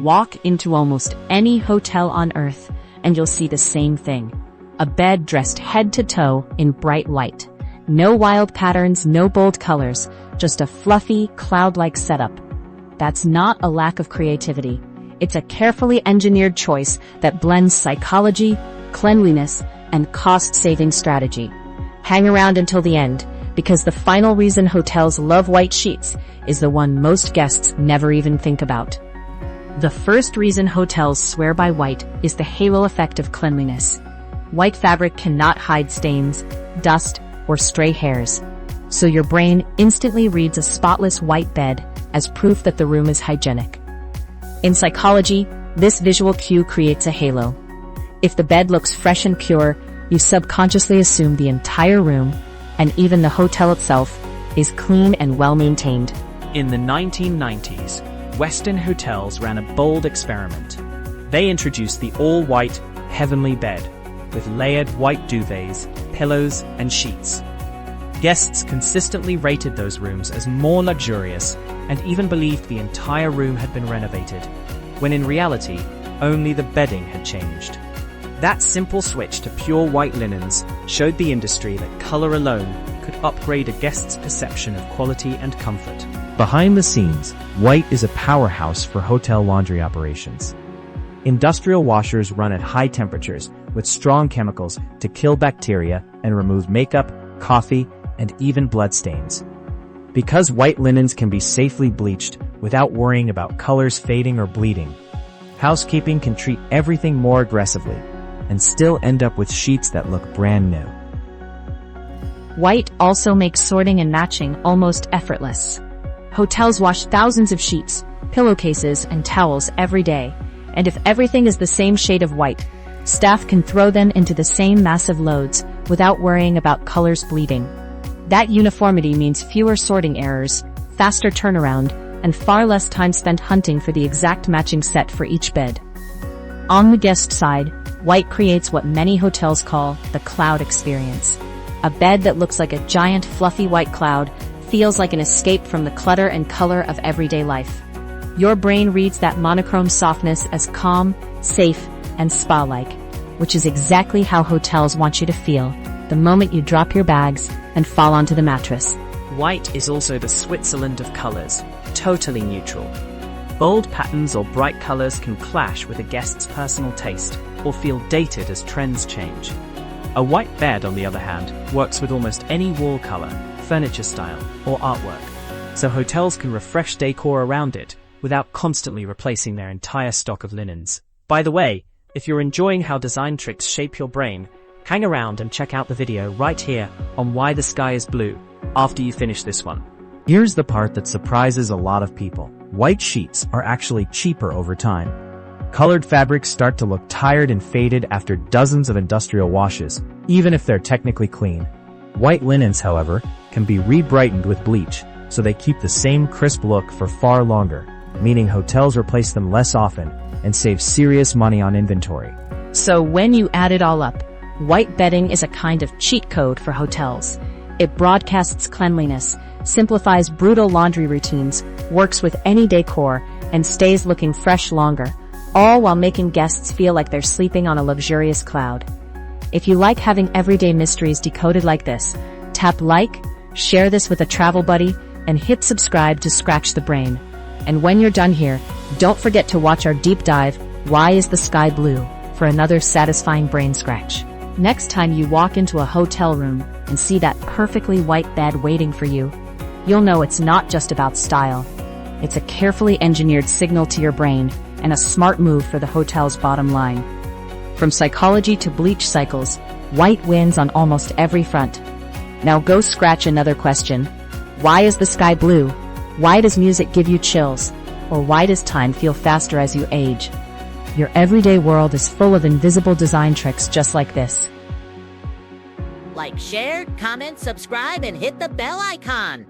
Walk into almost any hotel on Earth, and you'll see the same thing. A bed dressed head to toe in bright white. No wild patterns, no bold colors, just a fluffy, cloud-like setup. That's not a lack of creativity. It's a carefully engineered choice that blends psychology, cleanliness, and cost-saving strategy. Hang around until the end, because the final reason hotels love white sheets is the one most guests never even think about. The first reason hotels swear by white is the halo effect of cleanliness. White fabric cannot hide stains, dust, or stray hairs, so your brain instantly reads a spotless white bed as proof that the room is hygienic. In psychology, this visual cue creates a halo. If the bed looks fresh and pure, you subconsciously assume the entire room, and even the hotel itself, is clean and well-maintained. In the 1990s, Westin hotels ran a bold experiment. They introduced the all-white, heavenly bed, with layered white duvets, pillows, and sheets. Guests consistently rated those rooms as more luxurious and even believed the entire room had been renovated, when in reality, only the bedding had changed. That simple switch to pure white linens showed the industry that color alone could upgrade a guest's perception of quality and comfort. Behind the scenes, white is a powerhouse for hotel laundry operations. Industrial washers run at high temperatures with strong chemicals to kill bacteria and remove makeup, coffee, and even bloodstains. Because white linens can be safely bleached without worrying about colors fading or bleeding, housekeeping can treat everything more aggressively and still end up with sheets that look brand new. White also makes sorting and matching almost effortless. Hotels wash thousands of sheets, pillowcases, and towels every day, and if everything is the same shade of white, staff can throw them into the same massive loads without worrying about colors bleeding. That uniformity means fewer sorting errors, faster turnaround, and far less time spent hunting for the exact matching set for each bed. On the guest side, white creates what many hotels call the cloud experience. A bed that looks like a giant fluffy white cloud feels like an escape from the clutter and color of everyday life. Your brain reads that monochrome softness as calm, safe, and spa-like, which is exactly how hotels want you to feel the moment you drop your bags and fall onto the mattress. White is also the Switzerland of colors, totally neutral. Bold patterns or bright colors can clash with a guest's personal taste or feel dated as trends change. A white bed, on the other hand, works with almost any wall color, furniture style, or artwork, so hotels can refresh decor around it without constantly replacing their entire stock of linens. By the way, if you're enjoying how design tricks shape your brain, hang around and check out the video right here on why the sky is blue after you finish this one. Here's the part that surprises a lot of people. White sheets are actually cheaper over time. Colored fabrics start to look tired and faded after dozens of industrial washes, even if they're technically clean. White linens, however, can be re-brightened with bleach, so they keep the same crisp look for far longer, meaning hotels replace them less often and save serious money on inventory. So when you add it all up, white bedding is a kind of cheat code for hotels. It broadcasts cleanliness, simplifies brutal laundry routines, works with any decor, and stays looking fresh longer, all while making guests feel like they're sleeping on a luxurious cloud. If you like having everyday mysteries decoded like this, tap like, share this with a travel buddy, and hit subscribe to scratch the brain. And when you're done here, don't forget to watch our deep dive, Why is the Sky Blue?, for another satisfying brain scratch. Next time you walk into a hotel room and see that perfectly white bed waiting for you, you'll know it's not just about style. It's a carefully engineered signal to your brain and a smart move for the hotel's bottom line. From psychology to bleach cycles, white wins on almost every front. Now go scratch another question. Why is the sky blue? Why does music give you chills? Or why does time feel faster as you age? Your everyday world is full of invisible design tricks just like this. Like, share, comment, subscribe, and hit the bell icon.